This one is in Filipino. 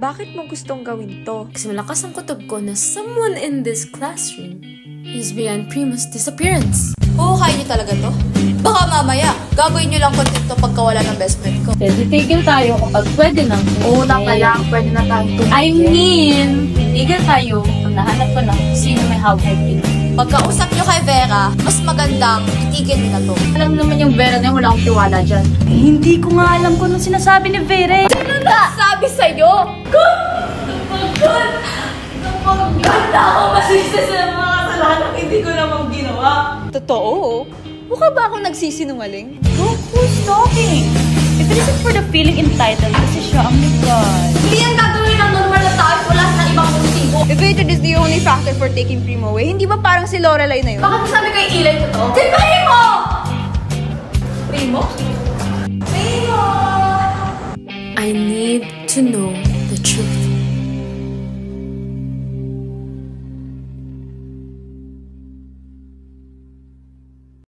Bakit mo gustong gawin to? Kasi malakas ang kutob ko na someone in this classroom is beyond Primo's disappearance. Huhukayin niyo talaga to? Baka mamaya, gagawin niyo lang content to pagkawala ng best friend ko. Titigil tayo kapag pwede lang. Una pa lang, pwede na tayong tumigil. I mean, titigil tayo pag nahanap ko na sino may hawak dito. Pagkausap niyo kay Vera, mas magandang itigil niyo na to. Alam naman yung Vera na wala akong tiwala dyan. Hindi ko nga alam kung anong sinasabi ni Vera. Ano sabi sa'yo? Napaganda ako masisa sa mga kasalanan hindi ko naman ginawa. Totoo? Mukha ba akong nagsisinungaling? Look who's talking. If it isn't for the feeling entitled kasi siya ang legal. Hindi yan gagawin ng normal na tao wala sa ibang motibo. If hatred is the only factor for taking Primo away, hindi ba parang si Lorelai na yun? Bakit sabi kay Eli totoo? Si Primo! Primo? Primo! I need to know the truth.